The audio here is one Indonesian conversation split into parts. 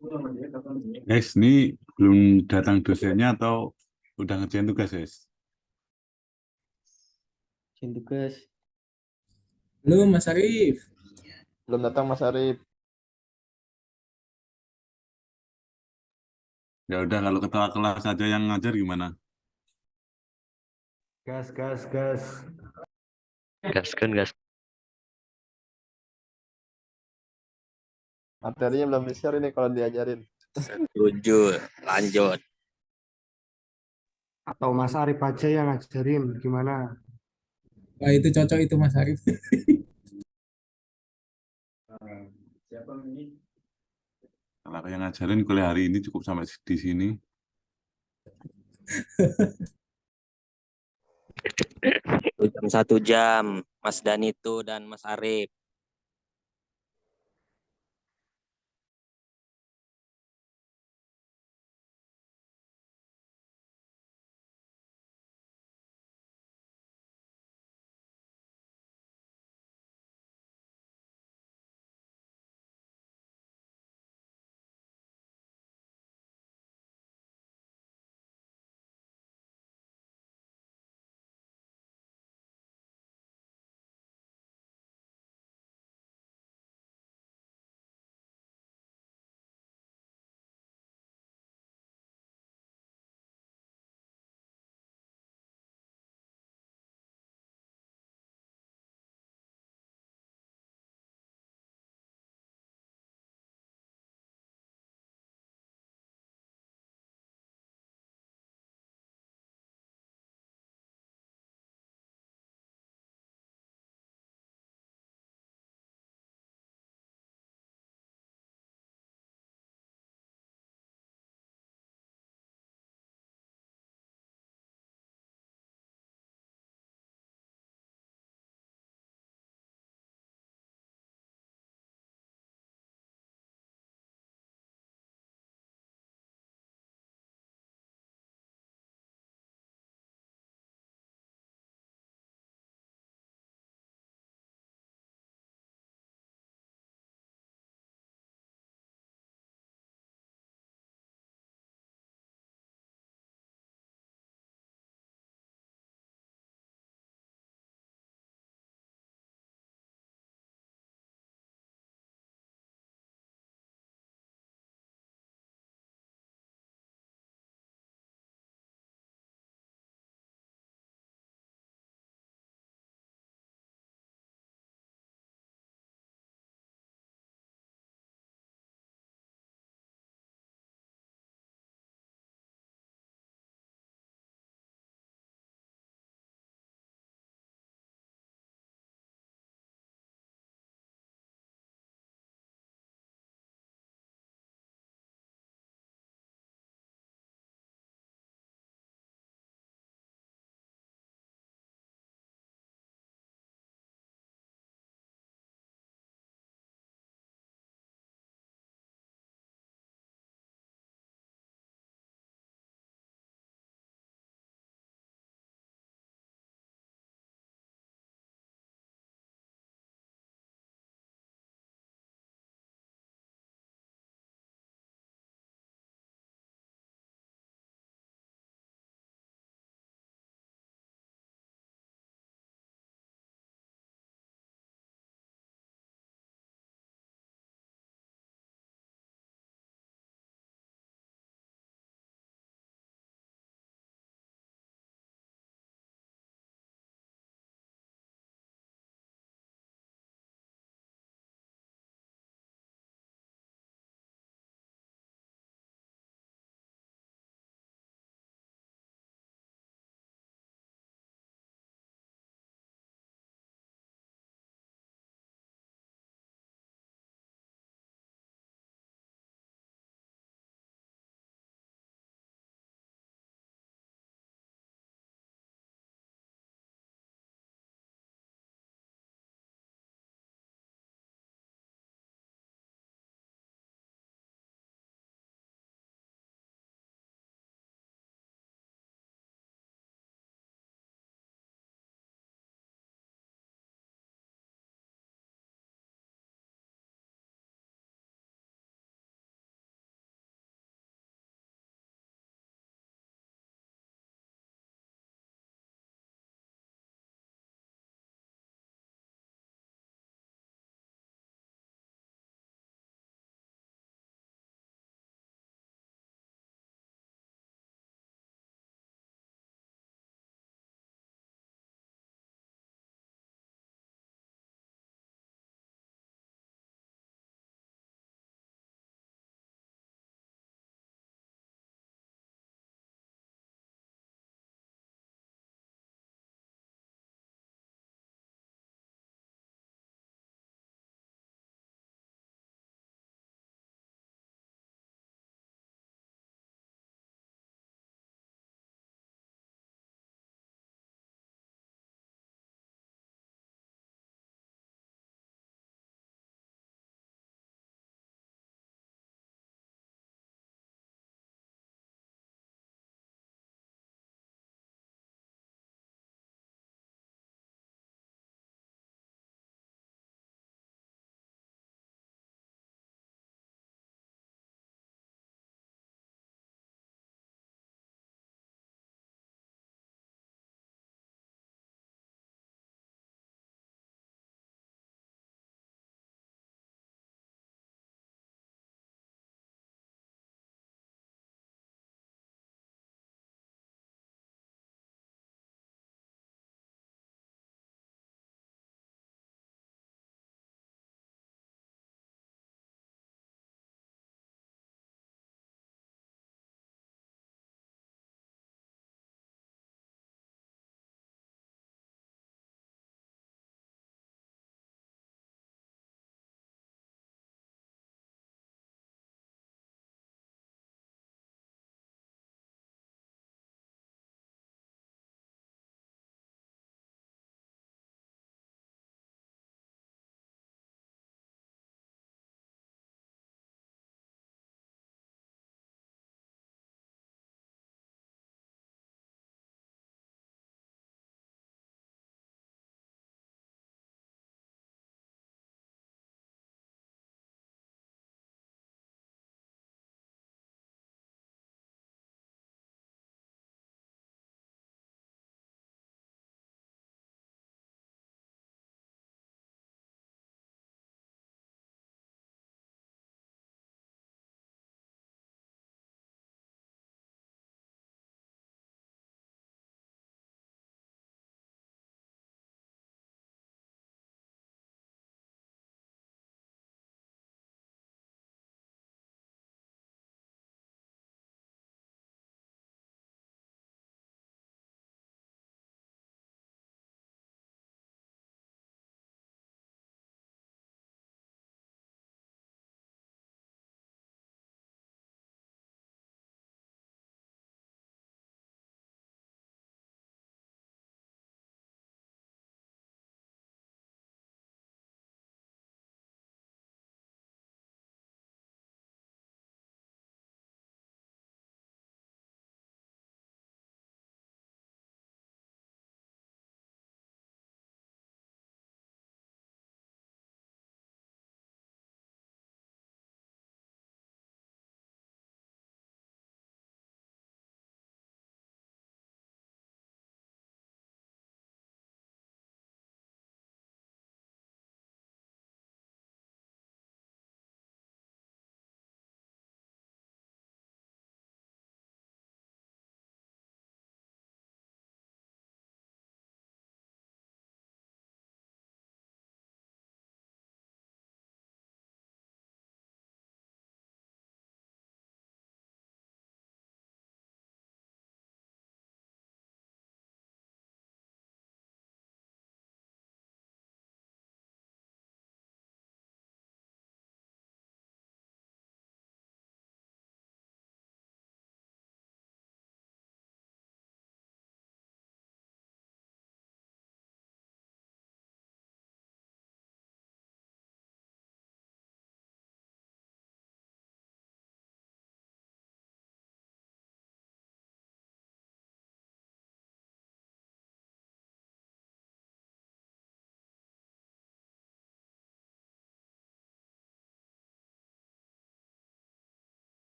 Guys, ini belum datang dosennya atau udah ngerjain tugas, guys? Izin tugas. Belum, Mas Arif. Belum datang Mas Arif. Ya udah, kalau ketua kelas aja yang ngajar gimana? Gas, gas, gas. Gaskan, gas. Materinya belum di-share ini kalau diajarin. Setuju, lanjut. Atau Mas Arif aja yang ngajarin gimana? Wah, itu cocok itu Mas Arif. Kalau aku yang ngajarin kuliah hari ini cukup sampai di sini. Jam 1 jam, Mas Danito dan Mas Arif.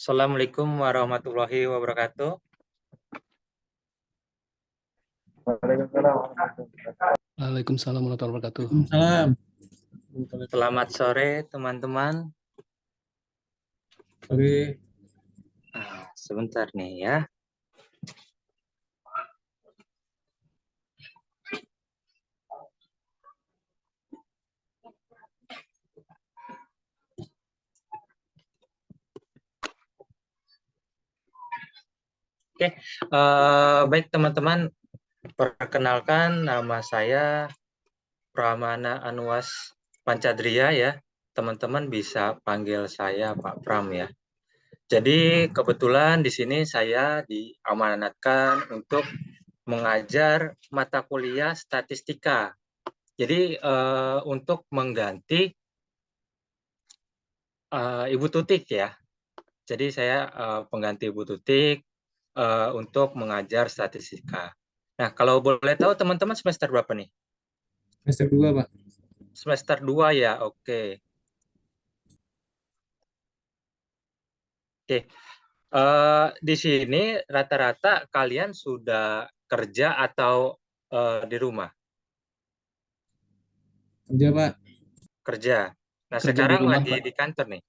Assalamualaikum warahmatullahi wabarakatuh. Waalaikumsalam warahmatullahi wabarakatuh. Salam. Selamat sore teman-teman. Oke. Sebentar nih ya. Oke, baik teman-teman. Perkenalkan, nama saya Pramana Anwas Pancadria ya. Teman-teman bisa panggil saya Pak Pram ya. Jadi kebetulan di sini saya diamanatkan untuk mengajar mata kuliah statistika. Jadi untuk mengganti Ibu Tutik ya. Jadi saya pengganti Ibu Tutik untuk mengajar statistika. Nah, kalau boleh tahu teman-teman semester berapa nih? Semester 2, Pak. Semester 2 ya, oke. Oke. Di sini rata-rata kalian sudah kerja atau di rumah? Kerja, Pak. Kerja. Nah, Kerja di sekarang rumah, lagi Pak. di kantor nih.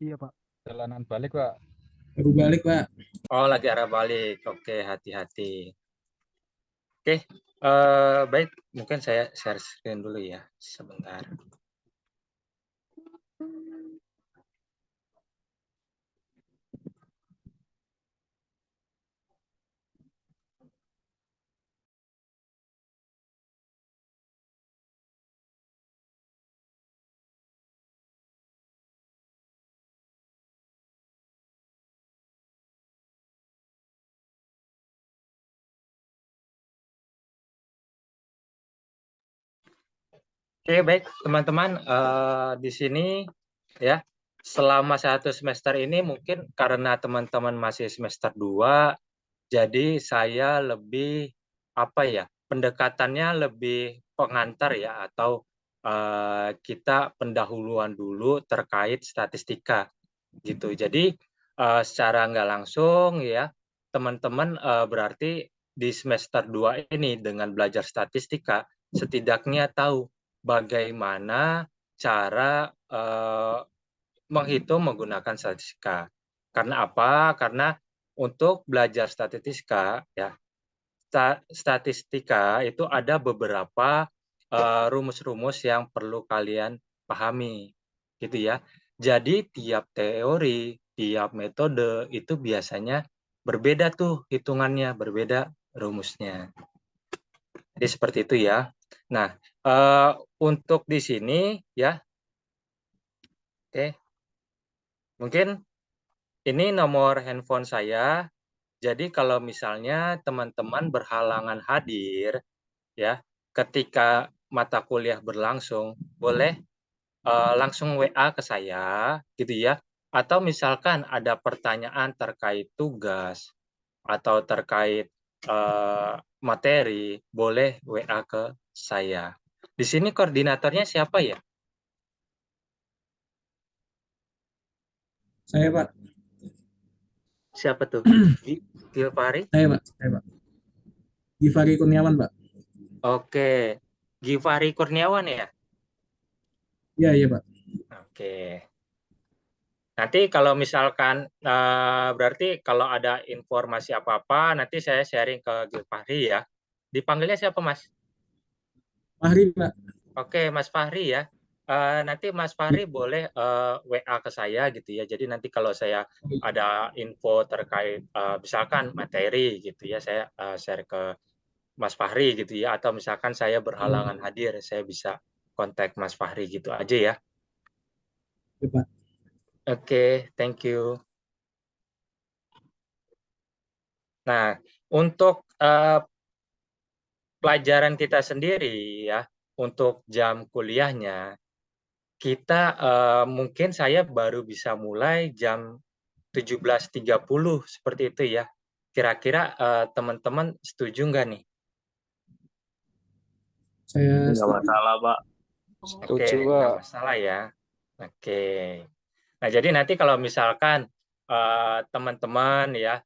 Iya, Pak. Jalanan balik, Pak. Baru balik, Pak. Oh, lagi arah balik. Oke, hati-hati. Oke, baik. Mungkin saya share screen dulu ya, sebentar. Oke, baik teman-teman, di sini ya selama 1 semester ini mungkin karena teman-teman masih semester 2, jadi saya lebih pendekatannya lebih pengantar ya, atau kita pendahuluan dulu terkait statistika gitu. Jadi secara nggak langsung ya teman-teman berarti di semester 2 ini dengan belajar statistika setidaknya tahu bagaimana cara menghitung menggunakan statistika. Karena apa? Karena untuk belajar statistika ya, statistika itu ada beberapa rumus-rumus yang perlu kalian pahami, gitu ya. Jadi tiap teori, tiap metode itu biasanya berbeda tuh hitungannya, berbeda rumusnya. Jadi seperti itu ya. Nah, untuk di sini ya, oke, mungkin ini nomor handphone saya. Jadi kalau misalnya teman-teman berhalangan hadir, ya, ketika mata kuliah berlangsung, boleh langsung WA ke saya, gitu ya. Atau misalkan ada pertanyaan terkait tugas atau terkait materi, boleh WA ke saya. Di sini koordinatornya siapa ya? Saya, Pak. Siapa tuh? Gilpari? Saya, Pak. Givari Kurniawan, Pak. Oke. Givari Kurniawan ya? Iya, Pak. Oke. Nanti kalau misalkan berarti kalau ada informasi apa-apa nanti saya sharing ke Gilpari ya. Dipanggilnya siapa, Mas? Fahri, Pak. Oke, Mas Fahri ya. Nanti Mas Fahri boleh WA ke saya gitu ya. Jadi nanti kalau saya ada info terkait misalkan materi gitu ya, saya share ke Mas Fahri gitu ya. Atau misalkan saya berhalangan hadir, saya bisa kontak Mas Fahri gitu aja ya. Ya, Pak. Oke, thank you. Nah, untuk pelajaran kita sendiri ya, untuk jam kuliahnya, kita mungkin saya baru bisa mulai jam 17.30 seperti itu ya. Kira-kira teman-teman setuju nggak nih? Saya Nggak masalah, Pak. Oke, nggak masalah ya. Oke. Nah, jadi nanti kalau misalkan teman-teman ya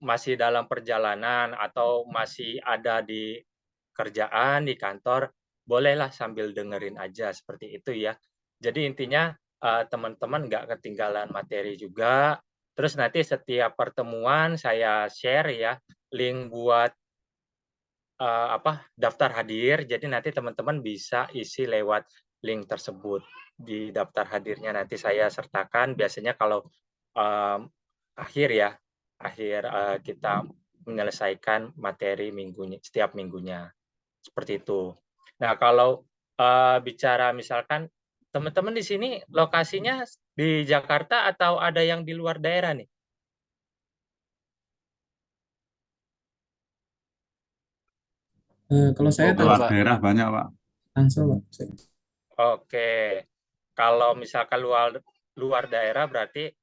masih dalam perjalanan atau masih ada di kerjaan di kantor, bolehlah sambil dengerin aja seperti itu ya. Jadi intinya teman-teman nggak ketinggalan materi juga. Terus nanti setiap pertemuan saya share ya link buat daftar hadir. Jadi nanti teman-teman bisa isi lewat link tersebut. Di daftar hadirnya nanti saya sertakan. Biasanya kalau akhir kita menyelesaikan materi setiap minggunya. Seperti itu. Nah, kalau bicara misalkan teman-teman di sini lokasinya di Jakarta atau ada yang di luar daerah nih? Kalau saya Luar Pak. daerah banyak, Pak. Tangsel, Pak. Oke. Kalau misalkan luar daerah berarti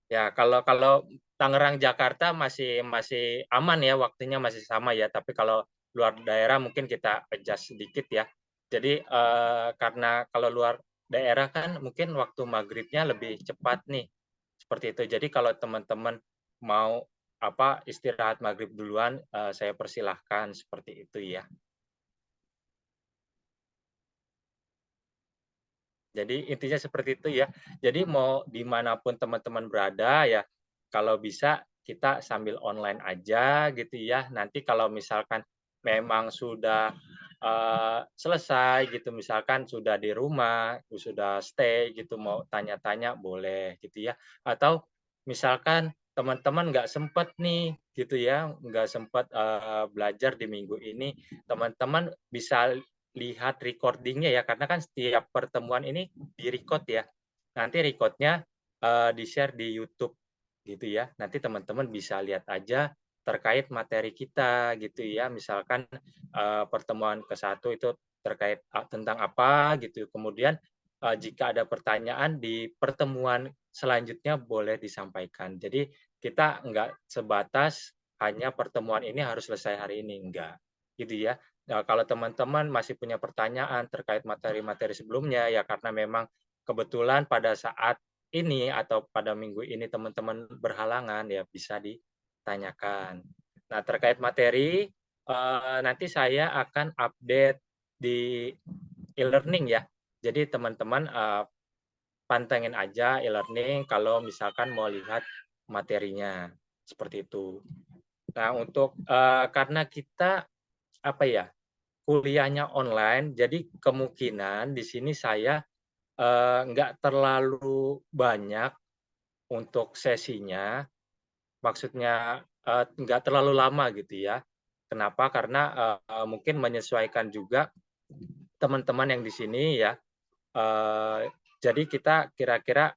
ya kalau Tangerang Jakarta masih aman ya, waktunya masih sama ya, tapi kalau luar daerah mungkin kita adjust sedikit ya. Jadi karena kalau luar daerah kan mungkin waktu maghribnya lebih cepat nih. Seperti itu. Jadi kalau teman-teman mau istirahat maghrib duluan, saya persilahkan seperti itu ya. Jadi intinya seperti itu ya. Jadi mau dimanapun teman-teman berada ya, kalau bisa kita sambil online aja gitu ya. Nanti kalau misalkan memang sudah selesai gitu, misalkan sudah di rumah, sudah stay gitu, mau tanya-tanya boleh gitu ya. Atau misalkan teman-teman nggak sempat nih gitu ya, nggak sempat belajar di minggu ini, teman-teman bisa lihat recordingnya ya, karena kan setiap pertemuan ini di-record ya. Nanti recordnya di-share di YouTube gitu ya. Nanti teman-teman bisa lihat aja terkait materi kita gitu ya. Misalkan pertemuan ke-1 itu terkait tentang apa gitu. Kemudian jika ada pertanyaan di pertemuan selanjutnya boleh disampaikan. Jadi kita nggak sebatas hanya pertemuan ini harus selesai hari ini, enggak. Gitu ya. Nah, kalau teman-teman masih punya pertanyaan terkait materi-materi sebelumnya, ya karena memang kebetulan pada saat ini atau pada minggu ini teman-teman berhalangan, ya bisa ditanyakan. Nah, terkait materi, nanti saya akan update di e-learning ya. Jadi teman-teman pantengin aja e-learning kalau misalkan mau lihat materinya. Seperti itu. Nah, untuk karena kita kuliahnya online, jadi kemungkinan di sini saya nggak terlalu banyak untuk sesinya, maksudnya nggak terlalu lama gitu ya. Kenapa? Karena mungkin menyesuaikan juga teman-teman yang di sini ya. Jadi kita kira-kira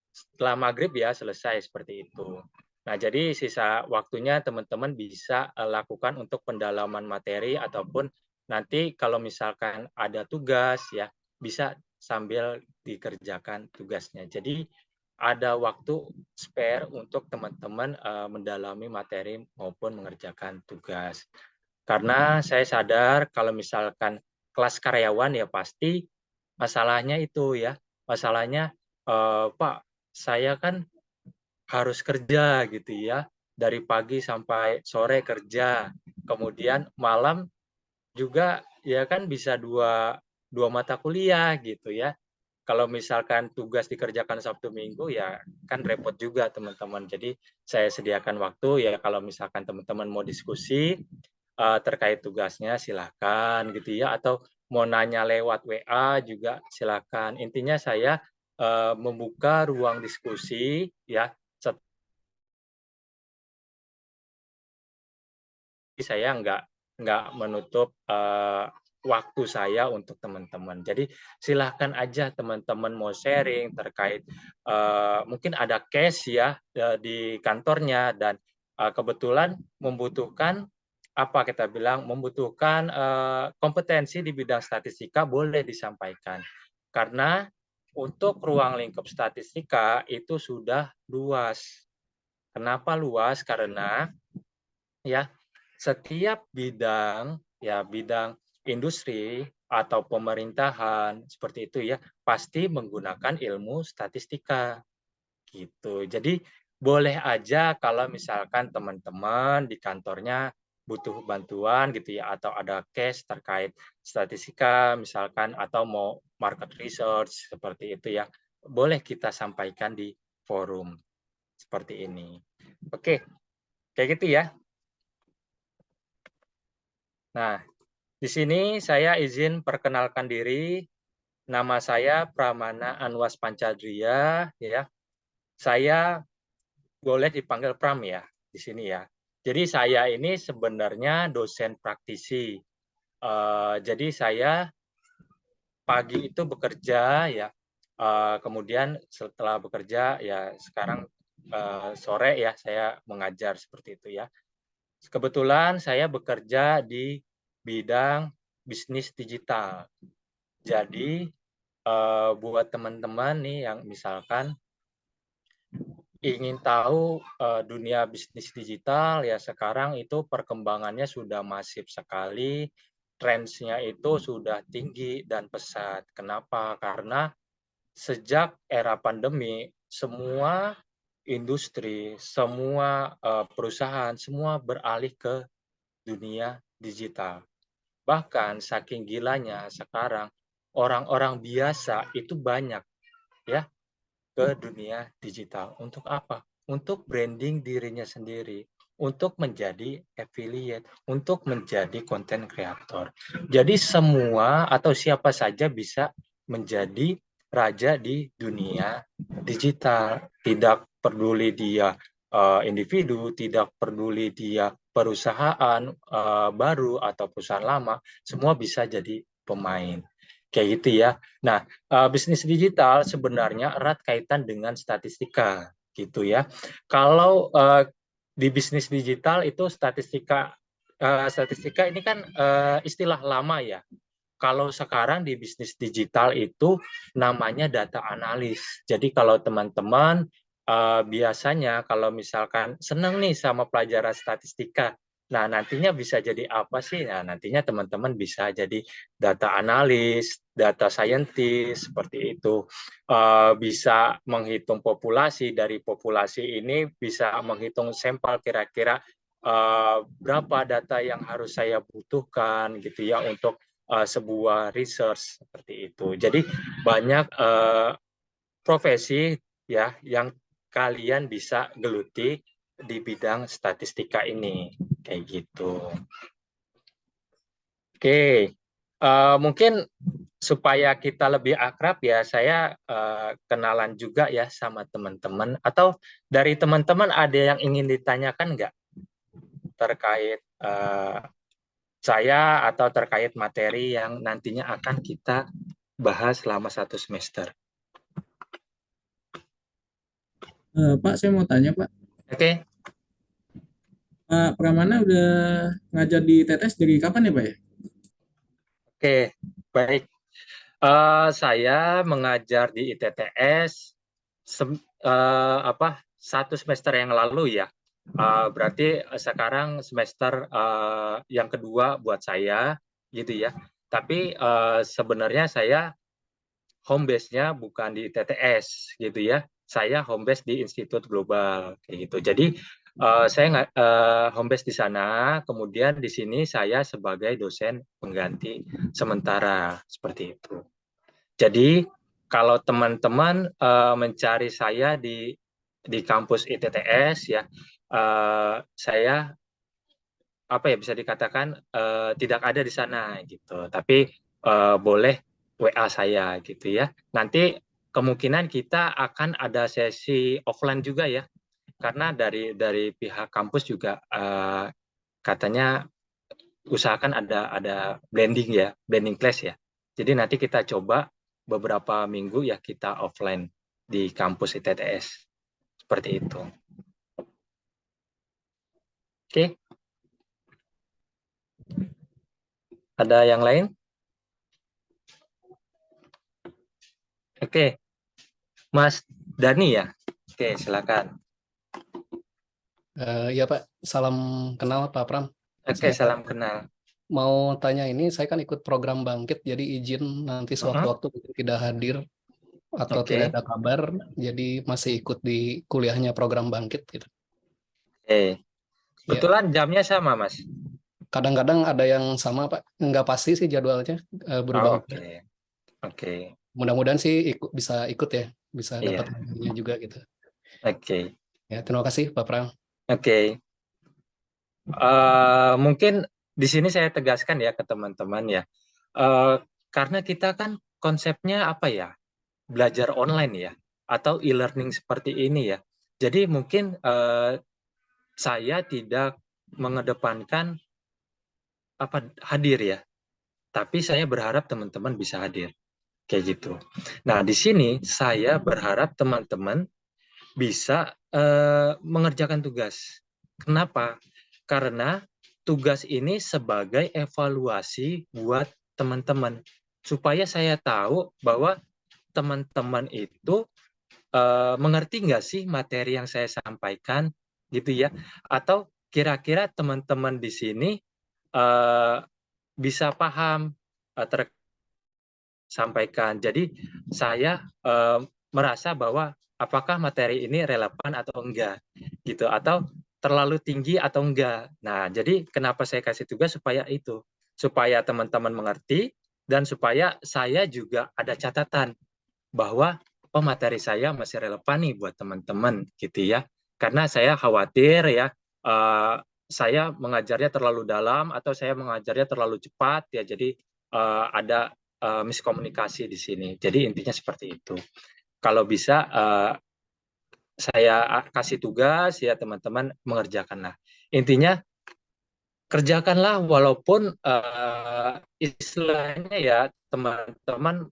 setelah maghrib ya selesai seperti itu. Nah, jadi sisa waktunya teman-teman bisa lakukan untuk pendalaman materi ataupun nanti kalau misalkan ada tugas ya bisa sambil dikerjakan tugasnya. Jadi ada waktu spare untuk teman-teman mendalami materi maupun mengerjakan tugas. Karena saya sadar kalau misalkan kelas karyawan ya pasti masalahnya itu ya, masalahnya Pak, saya kan harus kerja gitu ya, dari pagi sampai sore kerja, kemudian malam juga ya kan bisa dua mata kuliah gitu ya. Kalau misalkan tugas dikerjakan Sabtu Minggu ya kan repot juga teman-teman. Jadi saya sediakan waktu ya kalau misalkan teman-teman mau diskusi terkait tugasnya silakan gitu ya, atau mau nanya lewat WA juga silakan. Intinya saya membuka ruang diskusi ya. Saya nggak menutup waktu saya untuk teman-teman. Jadi silahkan aja teman-teman mau sharing terkait mungkin ada case ya di kantornya dan kebetulan membutuhkan membutuhkan kompetensi di bidang statistika, boleh disampaikan. Karena untuk ruang lingkup statistika itu sudah luas. Kenapa luas? Karena ya setiap bidang industri atau pemerintahan seperti itu ya, pasti menggunakan ilmu statistika gitu. Jadi boleh aja kalau misalkan teman-teman di kantornya butuh bantuan gitu ya, atau ada case terkait statistika misalkan, atau mau market research seperti itu ya, boleh kita sampaikan di forum seperti ini. Oke, kayak gitu ya. Nah, di sini saya izin perkenalkan diri. Nama saya Pramana Anwas Pancadria ya. Saya boleh dipanggil Pram ya di sini ya. Jadi saya ini sebenarnya dosen praktisi. Jadi saya pagi itu bekerja ya. Kemudian setelah bekerja ya sekarang sore ya saya mengajar seperti itu ya. Kebetulan saya bekerja di bidang bisnis digital. Jadi buat teman-teman nih yang misalkan ingin tahu dunia bisnis digital ya, sekarang itu perkembangannya sudah masif sekali, trendsnya itu sudah tinggi dan pesat. Kenapa? Karena sejak era pandemi semua industri, semua perusahaan, semua beralih ke dunia digital. Bahkan saking gilanya sekarang orang-orang biasa itu banyak ya ke dunia digital. Untuk apa? Untuk branding dirinya sendiri, untuk menjadi affiliate, untuk menjadi content creator. Jadi semua atau siapa saja bisa menjadi raja di dunia digital. Tidak peduli dia individu, tidak peduli dia perusahaan baru atau perusahaan lama, semua bisa jadi pemain. Kayak gitu ya. Nah, bisnis digital sebenarnya erat kaitan dengan statistika gitu ya. Kalau di bisnis digital itu statistika ini kan istilah lama ya. Kalau sekarang di bisnis digital itu namanya data analis. Jadi kalau teman-teman biasanya kalau misalkan senang nih sama pelajaran statistika, nah nantinya bisa jadi apa sih? Nah nantinya teman-teman bisa jadi data analis, data scientist seperti itu. Bisa menghitung populasi, dari populasi ini bisa menghitung sampel kira-kira berapa data yang harus saya butuhkan gitu ya untuk sebuah research seperti itu. Jadi banyak profesi ya yang kalian bisa geluti di bidang statistika ini kayak gitu. Oke, mungkin supaya kita lebih akrab ya, saya kenalan juga ya sama teman-teman. Atau dari teman-teman ada yang ingin ditanyakan nggak terkait saya atau terkait materi yang nantinya akan kita bahas selama 1 semester. Pak, saya mau tanya, Pak. Oke. Pak Pramana udah ngajar di TTS dari kapan ya, Pak ya? Oke, baik. Saya mengajar di ITTS 1 semester yang lalu ya. Berarti sekarang semester yang kedua buat saya gitu ya. Tapi sebenarnya saya home base-nya bukan di TTS gitu ya. Saya home base di Institut Global kayak gitu. Jadi saya home base di sana, kemudian di sini saya sebagai dosen pengganti sementara seperti itu. Jadi kalau teman-teman mencari saya di kampus ITTS ya, saya bisa dikatakan tidak ada di sana gitu. Tapi boleh WA saya gitu ya. Nanti kemungkinan kita akan ada sesi offline juga ya, karena dari pihak kampus juga katanya usahakan ada blending class ya. Jadi nanti kita coba beberapa minggu ya kita offline di kampus ITTS seperti itu. Oke. Ada yang lain? Oke, Mas Dani ya. Oke, silakan. Ya Pak, salam kenal Pak Pram. Oke, salam kenal. mau tanya ini, saya kan ikut program Bangkit, jadi izin nanti sewaktu-waktu mungkin tidak hadir atau Oke. tidak ada kabar, jadi masih ikut di kuliahnya program Bangkit gitu. Oke. Kebetulan jamnya sama, Mas. Kadang-kadang ada yang sama, Pak. Nggak pasti sih jadwalnya Oh, berubah-ubah. oke. Oke. Mudah-mudahan sih bisa ikut ya, bisa Iya. dapat materinya juga gitu. Oke. Ya, terima kasih Pak Pram. Oke. Mungkin di sini saya tegaskan ya ke teman-teman ya. Karena kita kan konsepnya apa ya? Belajar online ya, atau e-learning seperti ini ya. Jadi mungkin saya tidak mengedepankan hadir ya, tapi saya berharap teman-teman bisa hadir kayak gitu. Nah, di sini saya berharap teman-teman bisa mengerjakan tugas. Kenapa? Karena tugas ini sebagai evaluasi buat teman-teman, supaya saya tahu bahwa teman-teman itu mengerti nggak sih materi yang saya sampaikan, gitu ya? Atau kira-kira teman-teman di sini bisa paham sampaikan. Jadi saya merasa bahwa apakah materi ini relevan atau enggak, gitu, atau terlalu tinggi atau enggak. Nah, jadi kenapa saya kasih tugas supaya itu, supaya teman-teman mengerti dan supaya saya juga ada catatan bahwa materi saya masih relevan nih buat teman-teman, gitu ya. Karena saya khawatir ya, saya mengajarnya terlalu dalam atau saya mengajarnya terlalu cepat ya. Jadi ada miskomunikasi di sini. Jadi intinya seperti itu. Kalau bisa saya kasih tugas ya teman-teman mengerjakanlah. Intinya kerjakanlah walaupun istilahnya ya teman-teman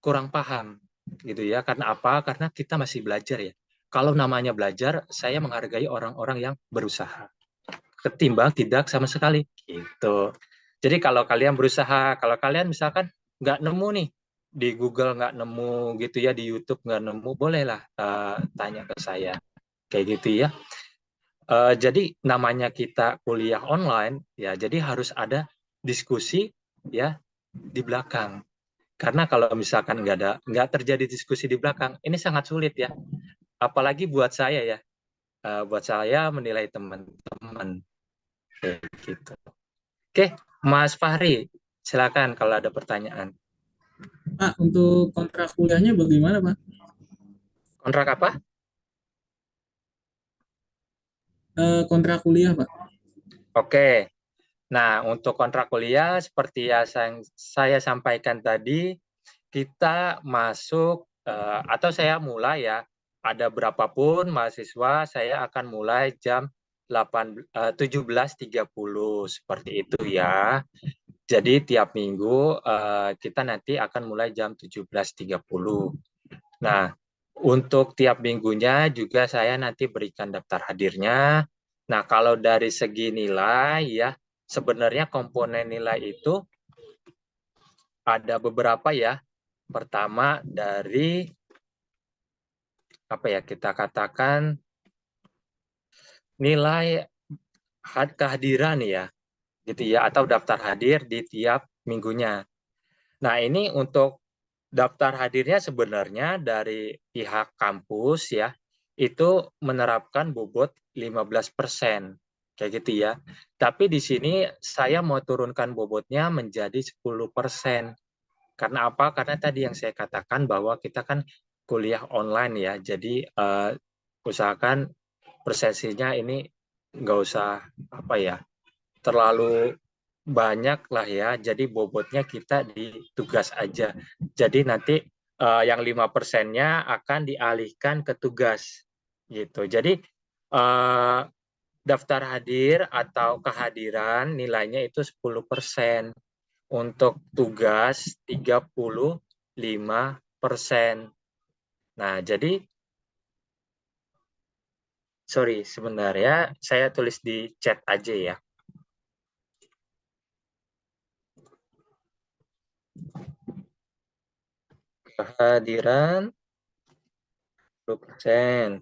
kurang paham gitu ya. Karena apa? Karena kita masih belajar ya. Kalau namanya belajar, saya menghargai orang-orang yang berusaha ketimbang tidak sama sekali gitu. Jadi kalau kalian berusaha, kalau kalian misalkan nggak nemu nih di Google, nggak nemu gitu ya, di YouTube nggak nemu, bolehlah tanya ke saya kayak gitu ya. Jadi namanya kita kuliah online ya, jadi harus ada diskusi ya di belakang. Karena kalau misalkan nggak terjadi diskusi di belakang, ini sangat sulit ya. Apalagi buat saya ya, buat saya menilai teman-teman kayak gitu. Oke, Mas Fahri, silakan kalau ada pertanyaan. Pak, untuk kontrak kuliahnya bagaimana, Pak? Kontrak apa? Kontrak kuliah, Pak. Oke. Nah, untuk kontrak kuliah seperti yang saya sampaikan tadi, kita masuk atau saya mulai ya, ada berapapun mahasiswa, saya akan mulai jam 17.30 seperti itu ya. Jadi tiap minggu kita nanti akan mulai jam 17.30. Nah, untuk tiap minggunya juga saya nanti berikan daftar hadirnya. Nah, kalau dari segi nilai ya, sebenarnya komponen nilai itu ada beberapa ya. Pertama dari apa ya, kita katakan nilai kehadiran ya, gitu ya, atau daftar hadir di tiap minggunya. Nah, ini untuk daftar hadirnya sebenarnya dari pihak kampus ya, itu menerapkan bobot 15%. Kayak gitu ya. Tapi di sini saya mau turunkan bobotnya menjadi 10%. Karena apa? Karena tadi yang saya katakan bahwa kita kan kuliah online ya. Jadi usahakan persesinya ini nggak usah apa ya, terlalu banyak lah ya, jadi bobotnya kita di tugas aja. Jadi nanti yang 5%-nya akan dialihkan ke tugas gitu. Jadi daftar hadir atau kehadiran nilainya itu 10%, untuk tugas 35%. Nah, jadi sorry sebentar ya, saya tulis di chat aja ya. Kehadiran 10%.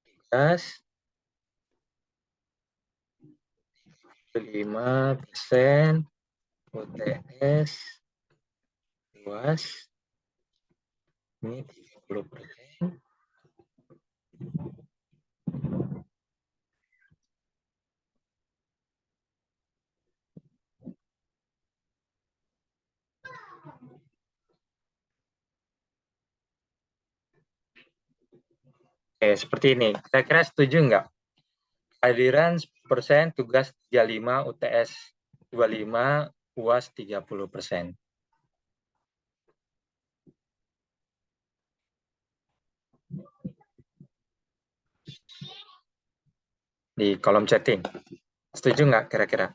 Tugas 5% UTS UAS ini 30%. Oke, seperti ini. Kira-kira setuju nggak? Kehadiran 10%, tugas 35, UTS 25, UAS 30%. Di kolom chatting. Setuju nggak kira-kira?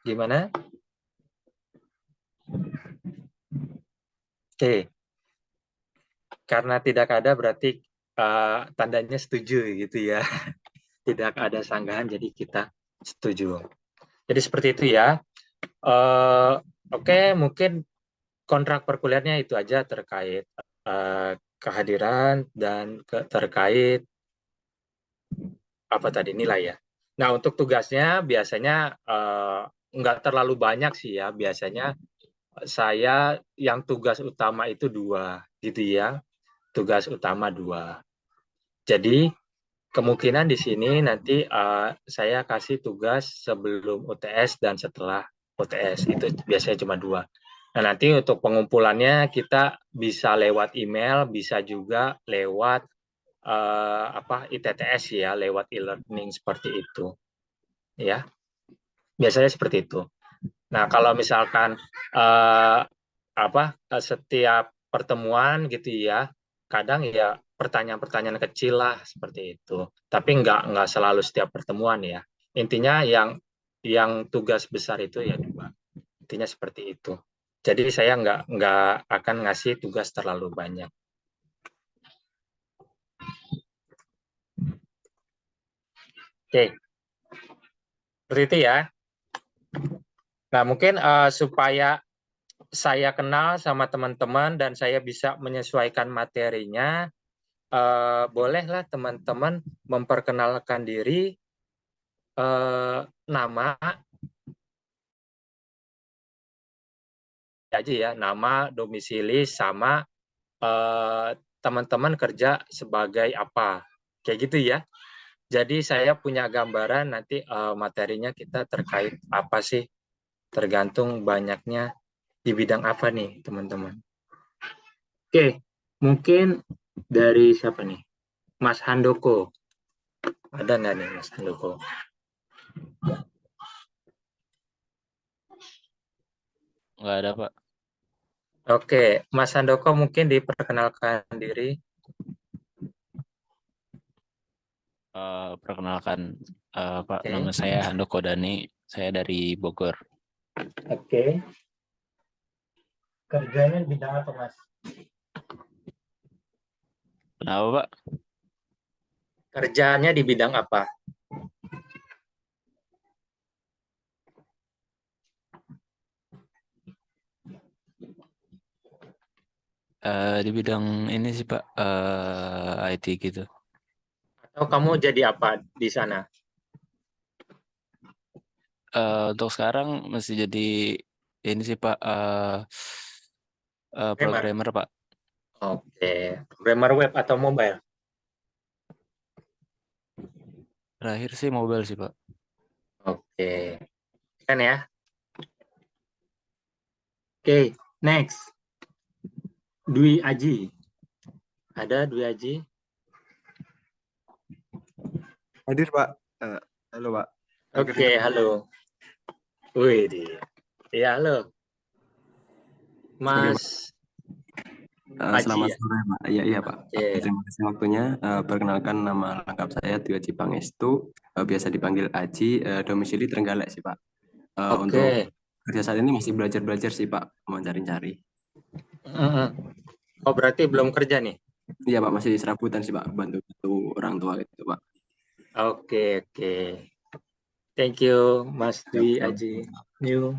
Gimana? Oke. Karena tidak ada berarti tandanya setuju gitu ya. Tidak ada sanggahan jadi kita setuju. Jadi seperti itu ya. Oke, mungkin kontrak perkuliahannya itu aja terkait kehadiran dan terkait apa tadi nilai ya. Nah, untuk tugasnya biasanya nggak terlalu banyak sih ya. Biasanya saya yang tugas utama itu 2 gitu ya. Tugas utama 2. Jadi kemungkinan di sini nanti saya kasih tugas sebelum UTS dan setelah UTS. Itu biasanya cuma 2. Nah, nanti untuk pengumpulannya kita bisa lewat email, bisa juga lewat ITTS ya, lewat e-learning seperti itu. Ya. Biasanya seperti itu. Nah, kalau misalkan setiap pertemuan gitu ya, kadang ya pertanyaan-pertanyaan kecil lah seperti itu. Tapi nggak selalu setiap pertemuan ya. Intinya yang tugas besar itu ya 2. Intinya seperti itu. Jadi saya nggak akan ngasih tugas terlalu banyak. Oke, seperti itu ya. Nah, mungkin supaya saya kenal sama teman-teman dan saya bisa menyesuaikan materinya, bolehlah teman-teman memperkenalkan diri, nama aja ya, nama, domisili, sama teman-teman kerja sebagai apa, kayak gitu ya. Jadi saya punya gambaran nanti materinya kita terkait apa sih, tergantung banyaknya di bidang apa nih teman-teman. Oke, mungkin dari siapa nih? Mas Handoko. Ada nggak nih Mas Handoko? Nggak ada, Pak. Oke, Mas Handoko mungkin diperkenalkan diri. Perkenalkan, Pak, Oke. nama saya Handoko Dani, saya dari Bogor. Oke. Kerjanya di bidang apa, Mas? Kenapa, Pak? Kerjaannya di bidang apa? Di bidang ini sih, Pak, IT gitu. Atau kamu jadi apa di sana? Untuk sekarang masih jadi ini sih, Pak, programmer, Pak. Oke, programmer web atau mobile? Terakhir sih mobile sih, Pak. Oke, kan ya? Oke, next. Dwi Aji. Ada Dwi Aji? Hadir, Pak. Halo, Pak. Oke, halo. Wih, iya, halo. Mas Selamat Aji, sore, Pak. Iya, Pak. Oke. Terima kasih waktunya. Perkenalkan, nama lengkap saya Dwi Aji Pangestu, biasa dipanggil Aji, domisili Trenggalek sih, Pak. Untuk Oke. kerja saat ini masih belajar sih, Pak, mau cari-cari. Oh, berarti belum kerja nih? Iya, Pak, masih serabutan sih, Pak, bantu orang tua gitu, Pak. Oke. Thank you, Mas Dwi Aji. New.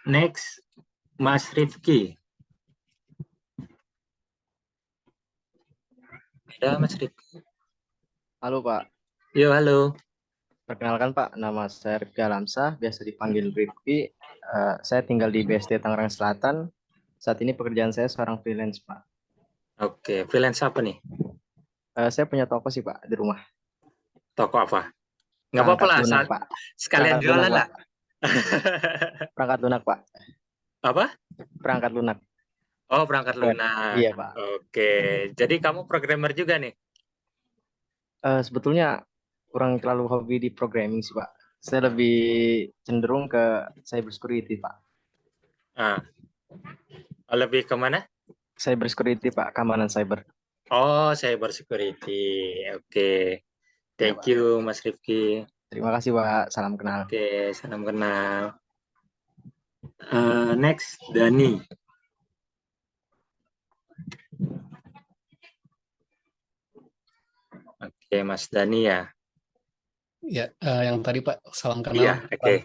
Next, Mas Rifki. Ada Mas Rifki? Halo Pak, Yo, halo. perkenalkan Pak, nama saya Rifki Alamsah, biasa dipanggil Rifki. Saya tinggal di BSD Tangerang Selatan. Saat ini pekerjaan saya seorang freelance Pak. Oke, freelance apa nih? Saya punya toko sih Pak di rumah. Toko apa? Nggak apa-apa lah, Perangkat lunak Pak. sekalian Perangkat jualan lunak, lah. Perangkat lunak Pak. Apa? Perangkat lunak. Oh, perangkat lunak. Iya Pak. Oke, jadi kamu programmer juga nih? Sebetulnya kurang terlalu hobi di programming sih Pak. Saya lebih cenderung ke cyber security Pak. Ah, lebih ke mana? Cyber security Pak, keamanan cyber. Oh, cyber security. Oke. Thank you, Mas Rifki. Terima kasih Pak, salam kenal. Oke, salam kenal. Next, Dani. Oke, Mas Dani ya. Ya, yang tadi Pak, salam Iya, kenal. oke.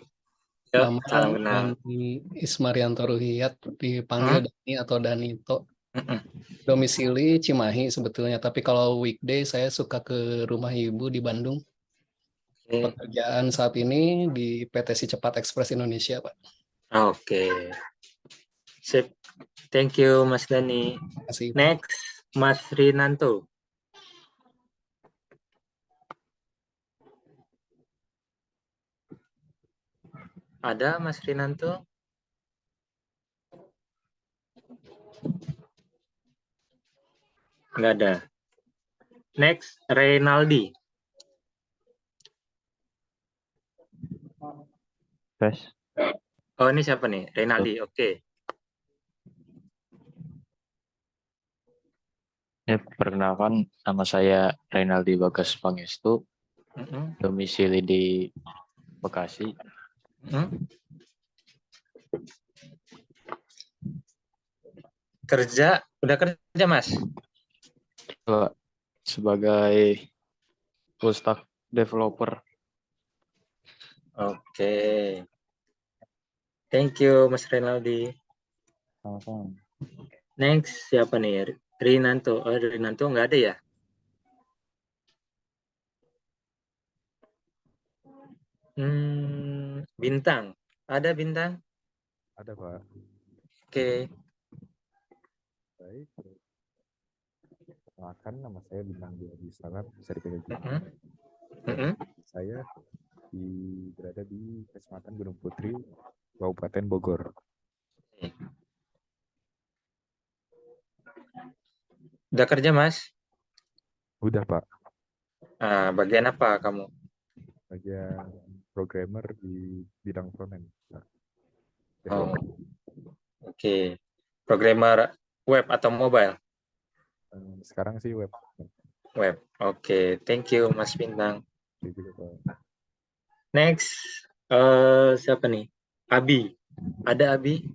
Yuk, Nama salam kenal. Dani Ismarianto Ruhiyat, dipanggil Dani atau Danito. Mm-mm. Domisili Cimahi sebetulnya, tapi kalau weekday saya suka ke rumah ibu di Bandung. Oke. Pekerjaan saat ini di PT Si Cepat Express Indonesia, Pak. Oke. Sip. Thank you, Mas Dani. Terima kasih. Next, Mas Rinanto. Ada Mas Rinanto? Nggak ada. Next, Reynaldi. Tes. Oh, ini siapa nih? Reynaldi, oke. Ya, perkenalkan, nama saya Reynaldi Bagas Pangestu, Mm-mm. domisili di Bekasi. Kerja, udah kerja Mas? Pak, sebagai full stack developer. Oke. Thank you, Mas Reynaldi. Sama-sama. Next, siapa nih? Rinanto. Oh, Rinanto nggak ada ya? Bintang. Ada Bintang? Ada Pak. Oke. Baik. Perkenalkan, nama saya Bintang Diadi Sangat, bisa dipanggil Bintang. Saya berada di Kecamatan Gunung Putri, Kabupaten Bogor. Udah kerja, Mas? Udah Pak, Bagian apa kamu? bagian programmer di bidang frontend. Oh, oke. Programmer web atau mobile? Sekarang sih web. Web. Oke, thank you Mas Bintang. Gitu, Pak. Next, siapa nih? Abi. Ada Abi?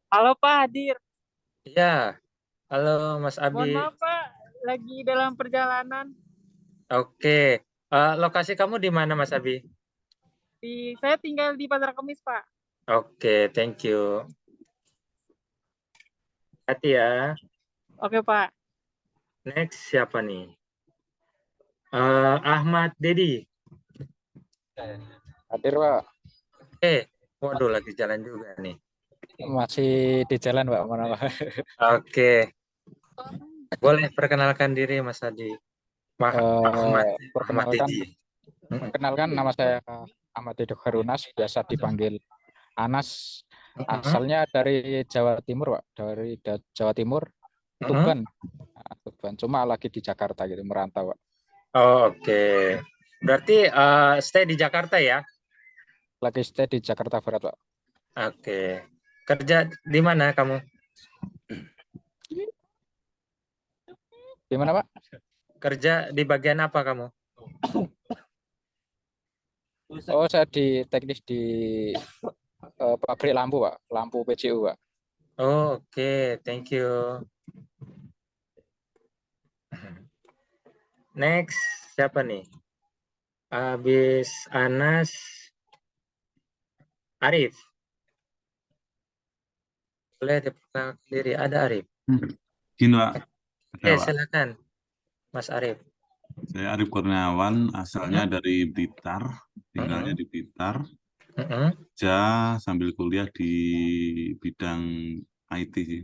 Halo Pak Hadir. Ya. Halo Mas Mohon Abi. maaf Pak, lagi dalam perjalanan. Oke. Lokasi kamu di mana Mas Abi? Saya tinggal di Pasar Kemis Pak. Oke, thank you. Hati ya. Oke Pak. Next siapa nih? Ahmad Dedi. Hadir Pak. Waduh lagi jalan juga nih. Masih di jalan Pak, mana Pak? Oke. Boleh perkenalkan diri Mas Adi. Ahmad Dedi. Perkenalkan, nama saya Ahmad Dedi Harunas, biasa dipanggil Anas. Asalnya dari Jawa Timur Pak, dari Jawa Timur, Tuban. Tuban. Cuma lagi di Jakarta gitu, merantau Pak. Oh, oke. Berarti stay di Jakarta ya? Lagi stay di Jakarta Barat Pak. Oke. Kerja di mana kamu? Di mana Pak? Kerja di bagian apa kamu? Oh, saya di teknis di pabrik lampu Pak, lampu PCU Pak. Oh, oke. Thank you. Next, siapa nih? Habis Anas, Arif. Boleh diperkenalkan diri. Ada Arif. Gini Pak, ada Oke, Pak. silakan Mas Arif. Saya Arif Kurniawan, asalnya dari Blitar, tinggalnya di Blitar. Kerja sambil kuliah di bidang IT sih.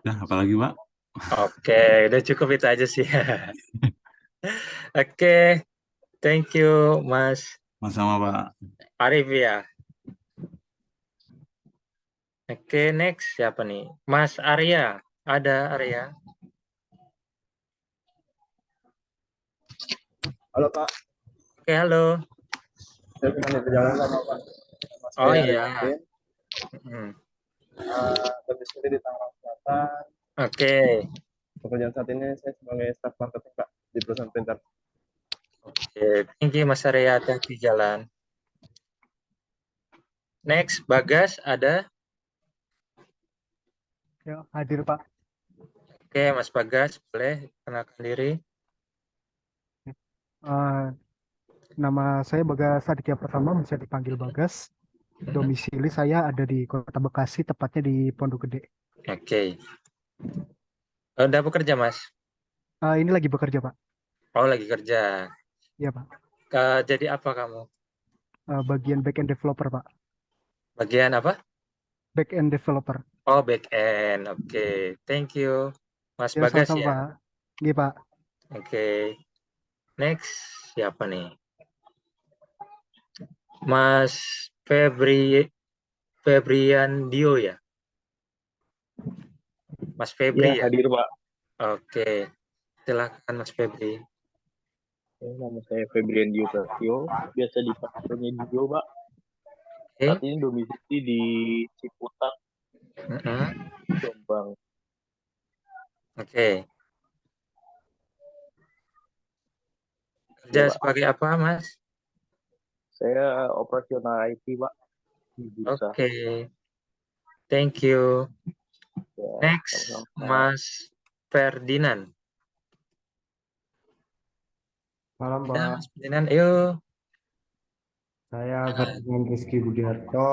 Nah, apalagi Pak? Oke, udah cukup itu aja sih. Oke, thank you Mas Sama Pak. Arif ya. Oke, next siapa nih? Mas Arya. Ada Arya? Halo Pak, Oke, halo. saya sedang di perjalanan Pak. Mas Oh saya iya. Arifin, domisili di Tangerang Selatan. Oke. Pekerjaan saat ini saya sebagai staf marketing Pak di perusahaan printer. Oke, thank you Mas Arya. Hati-hati jalan. Next, Bagas ada? Ya, hadir Pak. Oke, Mas Bagas, boleh kenalkan diri? Nama saya Bagas Aditya Pratama, bisa dipanggil Bagas. Domisili saya ada di Kota Bekasi, tepatnya di Pondok Gede. Oke. Udah bekerja, Mas? Ini lagi bekerja Pak. Oh, lagi kerja. Iya Pak. Jadi apa kamu? Bagian back-end developer Pak. Bagian apa? Back-end developer. Oh, back-end. Oke, thank you. Mas Ya, Bagas sama-sama ya? Pak. Iya Pak. Oke. Next, siapa nih? Mas Febrian Dio ya? Mas Febri ya? Hadir Pak. Oke. Silakan Mas Febri. Nama saya Febrian Dio Prastio, biasa dipanggilnya Dio Pak. Saat ini domisili di Ciputat, Jombang. Oke. Kerja sebagai apa, Mas? Saya operasional IT, Pak. Oke. Thank you. Ya, Next, sama-sama. Mas Ferdinand. Malam Ya, Pak. Mas Ferdinand, yuk. Saya Ferdinand Rizky Budiarto,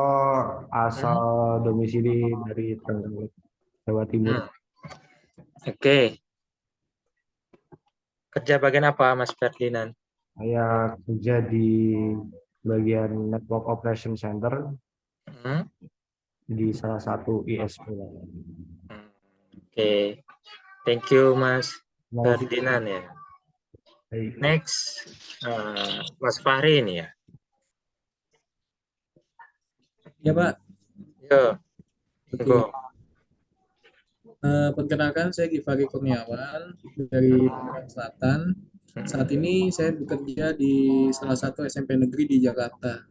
asal domisili dari Trenggalek, Jawa Timur. Oke. Kerja bagian apa, Mas Ferdinand? Saya kerja di bagian Network Operation Center di salah satu ISP. Oke. Thank you, Mas Terima kasih. Ferdinand ya. Baik. Next, Mas Fahri ini ya. Ya Pak. Yo. Oke. Perkenalkan, saya Givari Kurniawan dari Tangerang Selatan. Saat ini saya bekerja di salah satu SMP negeri di Jakarta.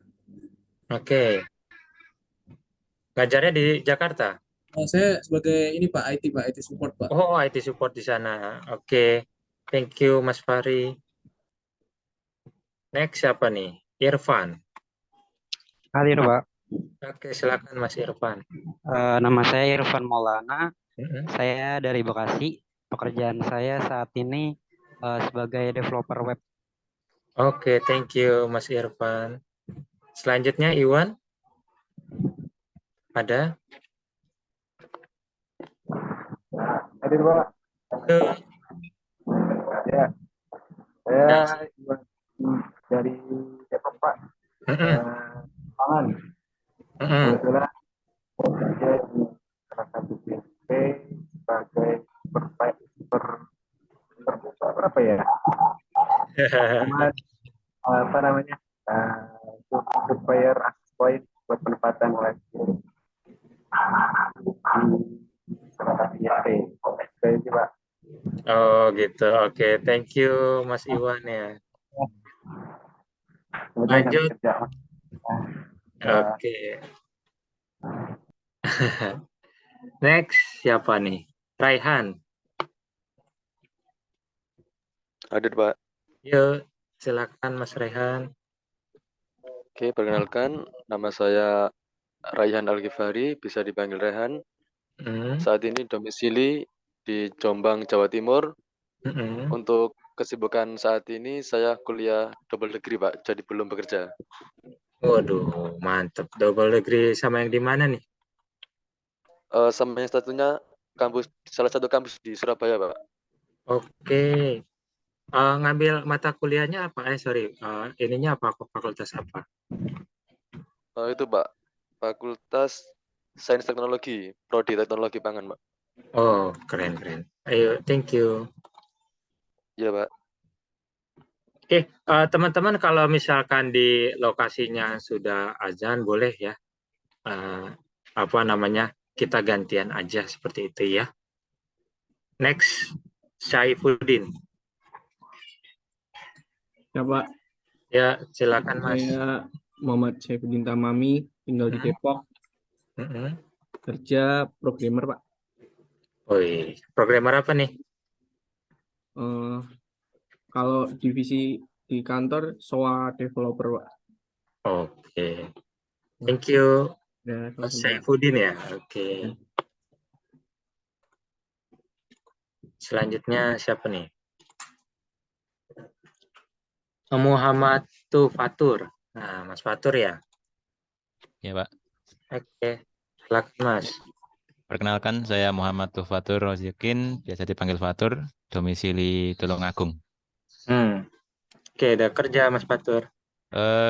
Oke. Ngajarnya di Jakarta? Saya sebagai ini Pak, IT support Pak. Oh, IT support di sana. Oke. Thank you, Mas Fahri. Next siapa nih? Irfan. Hadir Pak. Oke, silakan Mas Irfan. Nama saya Irfan Maulana. Saya dari Bekasi. Pekerjaan saya saat ini sebagai developer web. Oke, thank you Mas Irfan. Selanjutnya Iwan. Ada? Hadir Pak. Ya, saya Iwan dari Depok Pak. Pangan. Kebetulan saya di salah satu BSP sebagai apa ya? Apa namanya? Supplier access point buat penempatan wifi di salah satu BSP. Itu Pak. Oh gitu. Oke, thank you Mas Iwan ya. Lanjut. Oke. Next siapa nih? Raihan. Hadir Pak. Yuk, silakan Mas Raihan. Oke, perkenalkan nama saya Raihan Al-Ghifari, bisa dipanggil Rehan. Saat ini domisili di Jombang, Jawa Timur. Untuk kesibukan saat ini saya kuliah double degree, Pak, jadi belum bekerja. Waduh, mantep. Double degree sama yang di mana nih? Sama yang satunya salah satu kampus di Surabaya, Pak. Oke. Ngambil mata kuliahnya apa? Sorry, ininya apa? Fakultas apa? Itu, Pak, Fakultas Sains Teknologi, Prodi Teknologi Pangan, Pak. Oh, keren. Ayo, thank you. Iya, Pak. Oke, teman-teman kalau misalkan di lokasinya sudah azan, boleh ya, kita gantian aja seperti itu ya. Next, Syaifuddin. Ya Pak, Ya, silakan Mas. saya Muhammad Syaifuddin Tamami, tinggal di Depok, kerja programmer Pak. Woi, programmer apa nih? Kalau divisi di kantor SOA developer Pak. Oke, thank you. Ya, Mas Syaifuddin ya, oke. Selanjutnya siapa nih? Muhammad Fatur. Nah, Mas Fatur ya? Ya, Pak. Oke, silakan Mas. Perkenalkan, saya Muhammad Fatur Rozikin, biasa dipanggil Fatur, domisili Tulungagung. Oke, udah kerja Mas Fatur?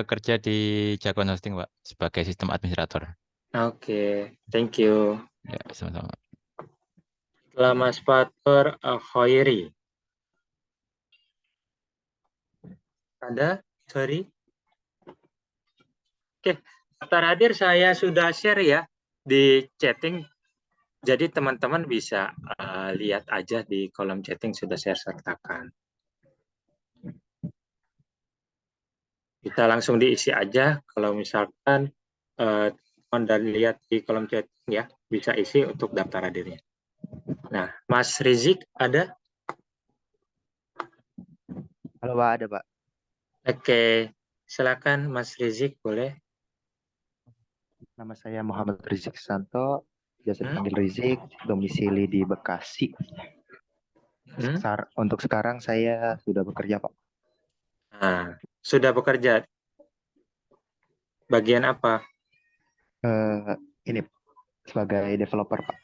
Kerja di Jakon Hosting, Pak, sebagai sistem administrator. Oke, thank you. Ya, sama-sama. Setelah Mas Fatur, Khairi. Ada? Sorry. Oke, daftar hadir saya sudah share ya di chatting. Jadi teman-teman bisa lihat aja di kolom chatting sudah saya sertakan. Kita langsung diisi aja. Kalau misalkan teman dan lihat di kolom chatting ya, bisa isi untuk daftar hadirnya. Nah, Mas Rizik ada? Halo Pak, ada Pak. Oke, silakan Mas Rizik, boleh. Nama saya Muhammad Rizik Santo, biasa dipanggil Rizik, domisili di Bekasi. Untuk sekarang saya sudah bekerja Pak. Nah, sudah bekerja. Bagian apa? Ini sebagai developer Pak.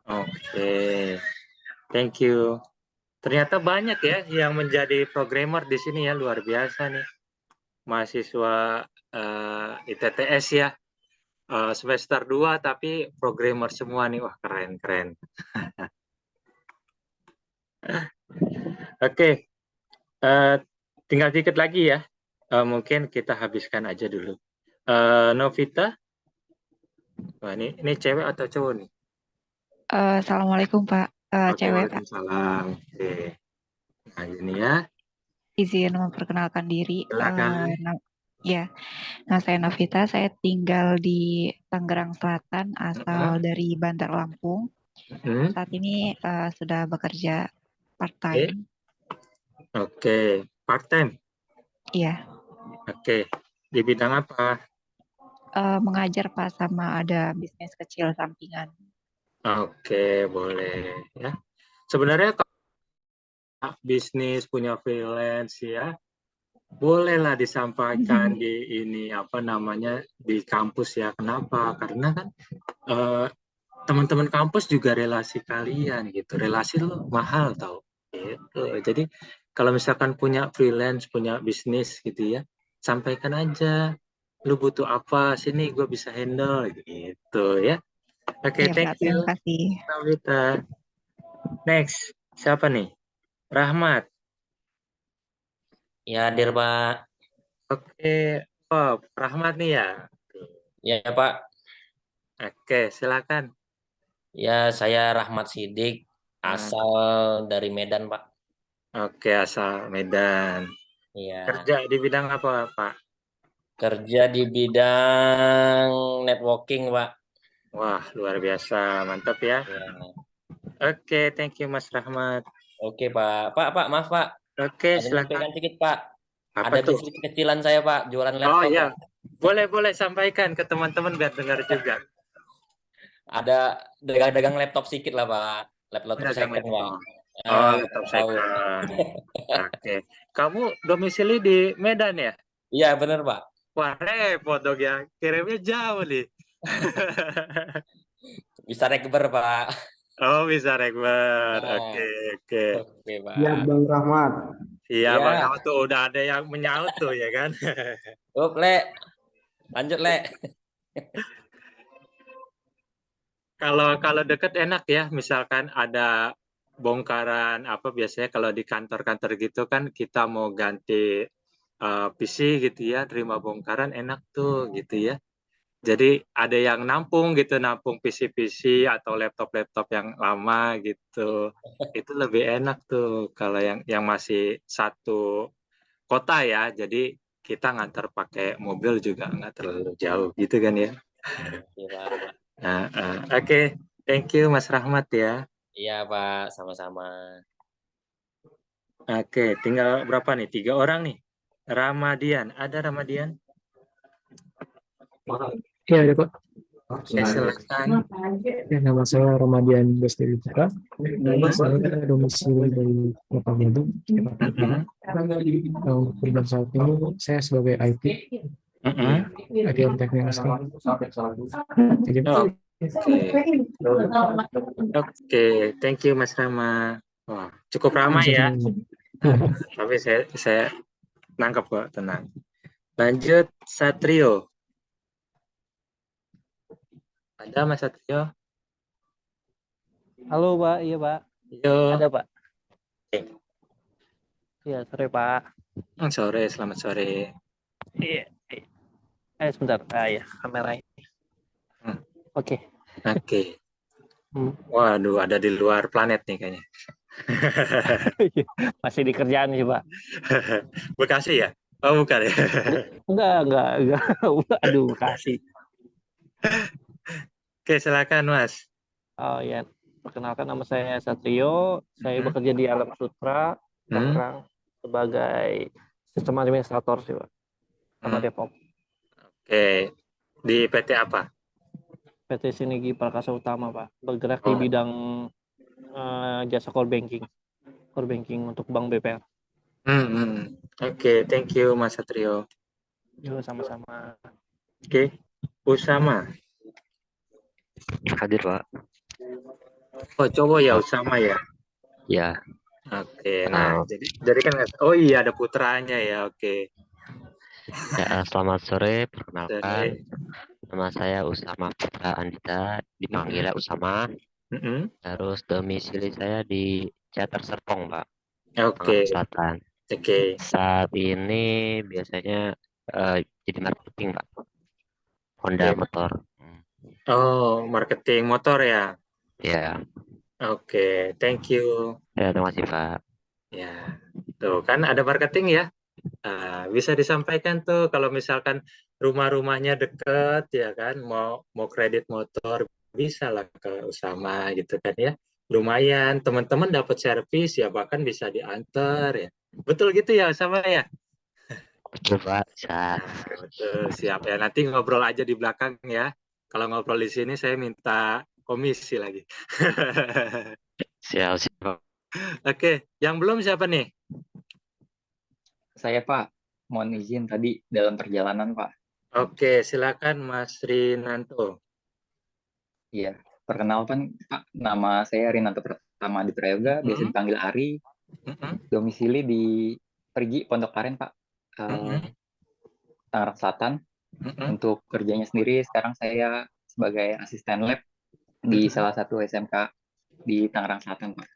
Oke, thank you. Ternyata banyak ya yang menjadi programmer di sini ya, luar biasa nih. Mahasiswa ITTS ya, semester 2 tapi programmer semua nih, wah keren. Oke, tinggal dikit lagi ya, mungkin kita habiskan aja dulu. Novita, wah, ini cewek atau cowok nih? Assalamualaikum Pak, cewek Pak. Waalaikumsalam. Oke. Nah ini ya. Izin memperkenalkan diri. Silakan. Nah saya Novita, saya tinggal di Tangerang Selatan, asal dari Bantar Lampung. Saat ini sudah bekerja part-time. Oke, part-time? Iya. Oke, di bidang apa? Mengajar Pak, sama ada bisnis kecil sampingan. Oke, boleh ya. Sebenarnya kalau bisnis punya freelance ya, bolehlah disampaikan di ini di kampus ya. Kenapa? Karena kan teman-teman kampus juga relasi kalian gitu. Relasi lo mahal tau. Gitu. Jadi kalau misalkan punya freelance, punya bisnis gitu ya, sampaikan aja. Lu butuh apa? Sini gue bisa handle gitu ya. Oke, thank you. Terima kasih. Novita. Next, siapa nih? Rahmat. Ya, hadir Pak. Oke, oh, Rahmat nih ya? Ya Pak. Oke, silakan. Ya, saya Rahmat Sidik, asal dari Medan Pak. Oke, asal Medan. Iya. Kerja di bidang apa Pak? Kerja di bidang networking Pak. Wah, luar biasa, mantap ya. Oke, thank you Mas Rahmat. Oke Pak. Pak, maaf Pak. Oke, silakan. Sedikit Pak. Apa ada tuh? bisnis kecilan saya Pak, jualan laptop. Oh iya, boleh sampaikan ke teman-teman biar dengar juga. Ada dagang laptop sedikit lah Pak, laptop second Pak. Oh, laptop second. Oke. Kamu domisili di Medan ya? Iya, benar, Pak. Wah, repot dong ya. Kirimnya jauh nih. Bisa rekber, Pak. Oh, bisa rekber. Nah, Oke. oke, Pak. Ya, Bang Rahmat. Iya, Iya. Bang Rahmat tuh udah ada yang menyaut tuh ya kan. Le. Lanjut, Le. Kalau deket enak ya, misalkan ada bongkaran apa biasanya kalau di kantor-kantor gitu kan kita mau ganti PC gitu ya, terima bongkaran enak tuh gitu ya. Jadi ada yang nampung gitu, nampung PC-PC atau laptop-laptop yang lama gitu. Itu lebih enak tuh kalau yang masih satu kota ya. Jadi kita ngantar pakai mobil juga nggak terlalu jauh gitu kan ya. Oke. Thank you Mas Rahmat ya. Iya, Pak, sama-sama. Oke, tinggal berapa nih? 3 orang nih. Ramadian, ada Ramadian? Ya, ada Pak. Oke, silakan. Ya, nama saya Ramadian Besteri Putra. Saya domisili dari Kota Bandung, Jakarta Utara. Untuk saat ini saya sebagai IT, IT Teknik Nasional. Oke, thank you Mas Rama. Wah, cukup ramai ya. Tapi saya nangkep kok, tenang. Lanjut Satrio. Ada Mas Satrio? Halo Pak, iya Pak. Yo. Ada Pak. Iya, sore Pak. Sore, selamat sore. Iya. Sebentar. Ya, kamera ini. Oke. Oke. Waduh, ada di luar planet nih kayaknya. Masih di kerjaan sih Pak. Bekasi ya? Oh bukan ya? Enggak. Aduh, Bekasi. Oke, silakan Mas. Oh ya, perkenalkan nama saya Satrio. Saya bekerja di Alam Sutra, Tangerang sebagai sistem administrator sih Pak. Sama Depok. Oke. Di PT apa? PT Sinergi Prakasa Utama Pak. Bergerak di bidang jasa core banking untuk Bank BPR. Oke, thank you Mas Satrio. Yo, sama-sama. Oke, Usama. Hadir Pak. Oh, cowok ya Usama ya? Ya. Oke, nah jadi kan, oh iya ada putranya ya, oke. Ya, selamat sore, perkenalkan. Nama saya Usama Putra Andita, dipanggilnya Usama. Terus domisili saya di Ciater Serpong, Pak. Oke. Selatan. Oke. Saat ini biasanya jadi marketing, Pak. Honda Motor. Oh, marketing motor ya? Ya. Oke, thank you. Ya, terima kasih, Pak. Ya, tuh kan ada marketing ya. Bisa disampaikan tuh kalau misalkan rumah-rumahnya dekat ya kan, mau kredit motor bisa lah ke Usama gitu kan ya. Lumayan, teman-teman dapat servis ya, bahkan bisa diantar ya. Betul gitu ya Usama ya? Betul Pak, bisa. Betul, siap ya. Nanti ngobrol aja di belakang ya. Kalau ngobrol di sini saya minta komisi lagi. Siap. Oke, yang belum siapa nih? Saya Pak, mohon izin tadi dalam perjalanan Pak. Oke, silakan Mas Rinanto. Iya, perkenalkan Pak, nama saya Rinanto Pratama di Prayoga, biasa dipanggil Ari. Domisili di Perigi, Pondok Aren Pak, Tangerang Selatan. Untuk kerjanya sendiri sekarang saya sebagai asisten lab di salah satu SMK di Tangerang Selatan Pak.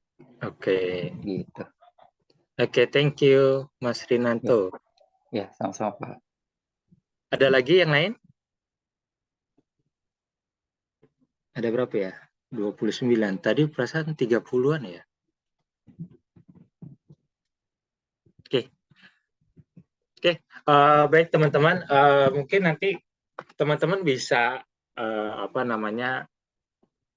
Oke. Gitu. Oke, thank you Mas Rinanto. Ya, sama-sama Pak. Ada lagi yang lain? Ada berapa ya? 29. Tadi perasaan 30-an ya? Oke. Baik teman-teman, mungkin nanti teman-teman bisa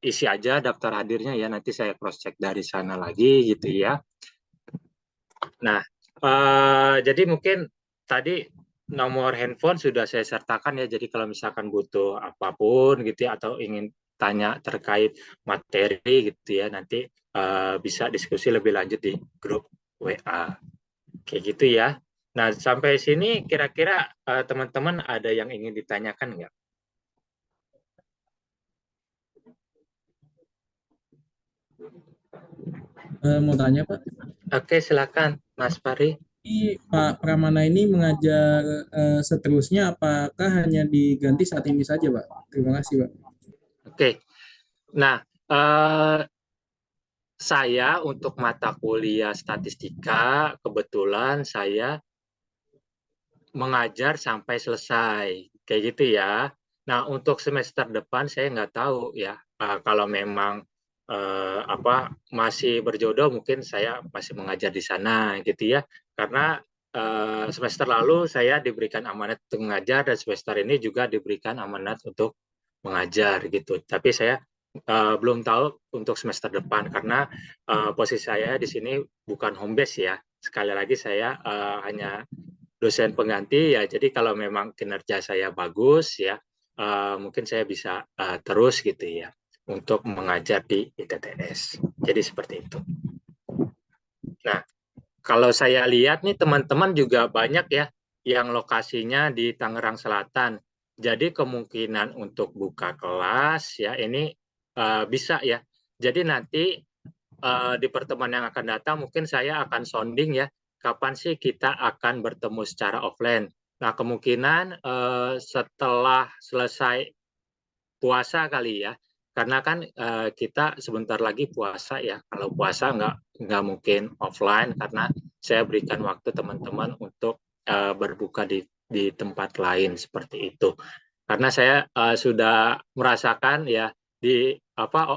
isi aja daftar hadirnya ya, nanti saya cross check dari sana lagi gitu ya. Nah, jadi mungkin tadi nomor handphone sudah saya sertakan ya, jadi kalau misalkan butuh apapun gitu ya, atau ingin tanya terkait materi gitu ya, nanti bisa diskusi lebih lanjut di grup WA. Kayak gitu ya. Nah, sampai sini kira-kira teman-teman ada yang ingin ditanyakan nggak? Mau tanya Pak? Oke, silakan Mas Fahri. Pak Pramana ini mengajar seterusnya apakah hanya diganti saat ini saja Pak? Terima kasih Pak. Oke, nah saya untuk mata kuliah statistika kebetulan saya mengajar sampai selesai, kayak gitu ya. Nah, untuk semester depan saya nggak tahu ya, kalau memang masih berjodoh mungkin saya masih mengajar di sana gitu ya, karena semester lalu saya diberikan amanat untuk mengajar dan semester ini juga diberikan amanat untuk mengajar gitu. Tapi saya belum tahu untuk semester depan karena posisi saya di sini bukan home base ya. Sekali lagi saya hanya dosen pengganti ya, jadi kalau memang kinerja saya bagus ya, mungkin saya bisa terus gitu ya untuk mengajar di ITTS. Jadi seperti itu. Nah, kalau saya lihat nih teman-teman juga banyak ya yang lokasinya di Tangerang Selatan. Jadi kemungkinan untuk buka kelas ya ini bisa ya. Jadi nanti di pertemuan yang akan datang mungkin saya akan sounding ya, kapan sih kita akan bertemu secara offline. Nah, kemungkinan setelah selesai puasa kali ya, karena kan kita sebentar lagi puasa ya. Kalau puasa nggak mungkin offline karena saya berikan waktu teman-teman untuk berbuka di tempat lain seperti itu. Karena saya sudah merasakan ya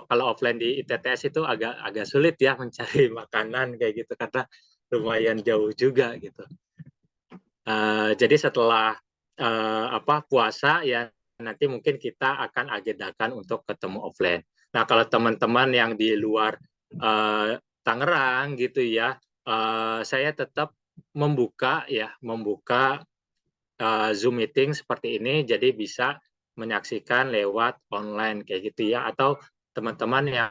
kalau offline di ITTS itu agak sulit ya mencari makanan kayak gitu karena lumayan jauh juga gitu. Jadi setelah puasa ya nanti mungkin kita akan agendakan untuk ketemu offline. Nah, kalau teman-teman yang di luar Tangerang gitu ya, saya tetap membuka Zoom meeting seperti ini, jadi bisa menyaksikan lewat online kayak gitu ya, atau teman-teman yang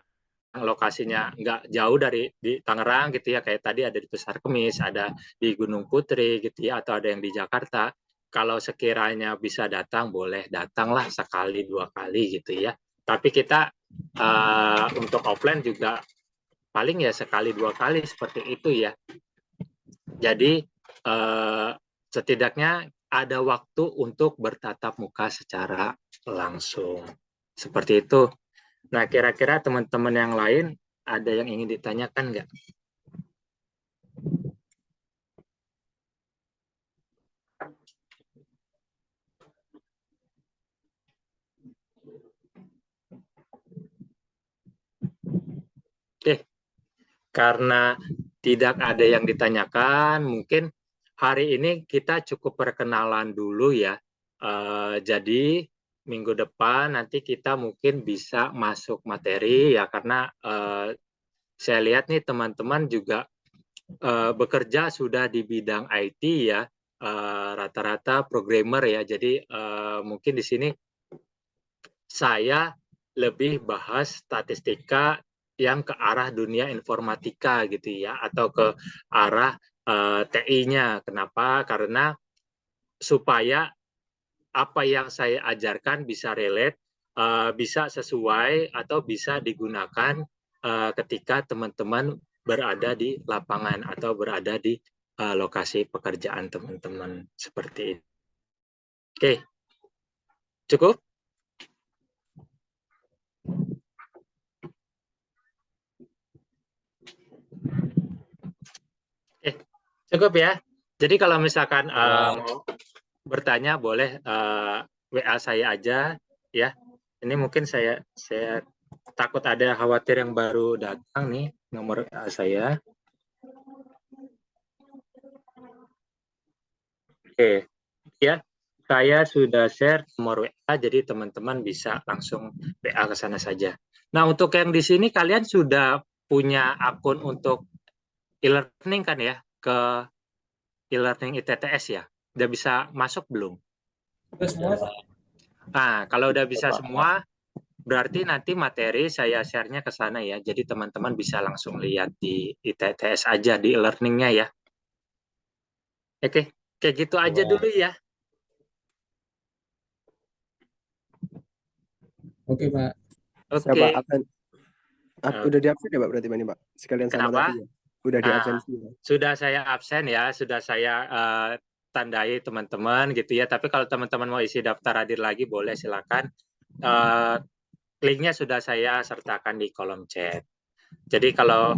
lokasinya nggak jauh di Tangerang gitu ya, kayak tadi ada di Pasar Kemis, ada di Gunung Putri gitu ya, atau ada yang di Jakarta. Kalau sekiranya bisa datang, boleh datanglah sekali dua kali gitu ya. Tapi kita untuk offline juga paling ya sekali dua kali seperti itu ya. Jadi setidaknya ada waktu untuk bertatap muka secara langsung. Seperti itu. Nah, kira-kira teman-teman yang lain ada yang ingin ditanyakan nggak? Oke, karena tidak ada yang ditanyakan, mungkin hari ini kita cukup perkenalan dulu ya. Jadi minggu depan nanti kita mungkin bisa masuk materi ya, karena saya lihat nih teman-teman juga bekerja sudah di bidang IT ya, rata-rata programmer ya. Jadi mungkin di sini saya lebih bahas statistika yang ke arah dunia informatika gitu ya, atau ke arah TI-nya. Kenapa? Karena supaya apa yang saya ajarkan bisa relate, bisa sesuai atau bisa digunakan ketika teman-teman berada di lapangan atau berada di lokasi pekerjaan teman-teman seperti itu. Oke, cukup? Cukup ya. Jadi kalau misalkan mau bertanya boleh WA saya aja ya. Ini mungkin saya takut ada khawatir yang baru datang nih nomor WA saya. Oke, ya. Saya sudah share nomor WA, jadi teman-teman bisa langsung WA ke sana saja. Nah, untuk yang di sini kalian sudah punya akun untuk e-learning kan ya? Ke e-learning ITTS ya? Udah bisa masuk belum? Udah semua Pak. Nah, kalau udah bisa semua, berarti nanti materi saya share-nya ke sana ya. Jadi teman-teman bisa langsung lihat di ITTS aja, di e-learning-nya ya. Oke, kayak gitu aja dulu ya. Oke, Pak. Oke. Ya, Pak, udah di absen ya, Pak, berarti ini, Pak? Sekalian sama Kenapa? tadi ya. Udah di absen sih, Pak. Sudah saya absen ya, sudah saya tandai teman-teman gitu ya. Tapi kalau teman-teman mau isi daftar hadir lagi boleh silakan. Linknya sudah saya sertakan di kolom chat. Jadi kalau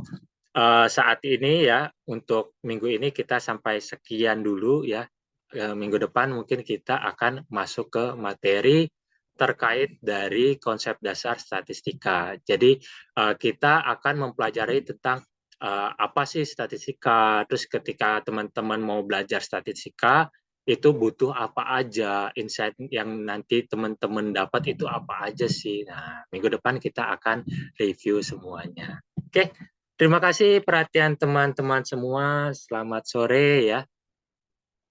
saat ini ya untuk minggu ini kita sampai sekian dulu ya. Minggu depan mungkin kita akan masuk ke materi terkait dari konsep dasar statistika. Jadi kita akan mempelajari tentang apa sih statistika, terus ketika teman-teman mau belajar statistika, itu butuh apa aja, insight yang nanti teman-teman dapat itu apa aja sih. Nah, minggu depan kita akan review semuanya. Oke, terima kasih perhatian teman-teman semua. Selamat sore ya.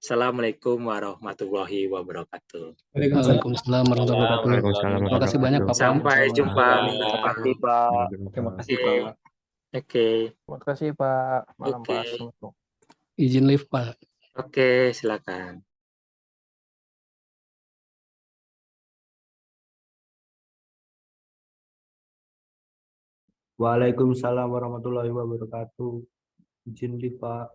Assalamualaikum warahmatullahi wabarakatuh. Waalaikumsalam warahmatullahi wabarakatuh. Terima kasih banyak, Pak. Sampai jumpa minggu Terima depan. kasih, Pak. Terima kasih, Pak. Oke. Terima kasih, Pak. Malam, Oke. Pak. Assalamualaikum. Izin live, Pak. Oke, silakan. Waalaikumsalam warahmatullahi wabarakatuh. Izin live, Pak.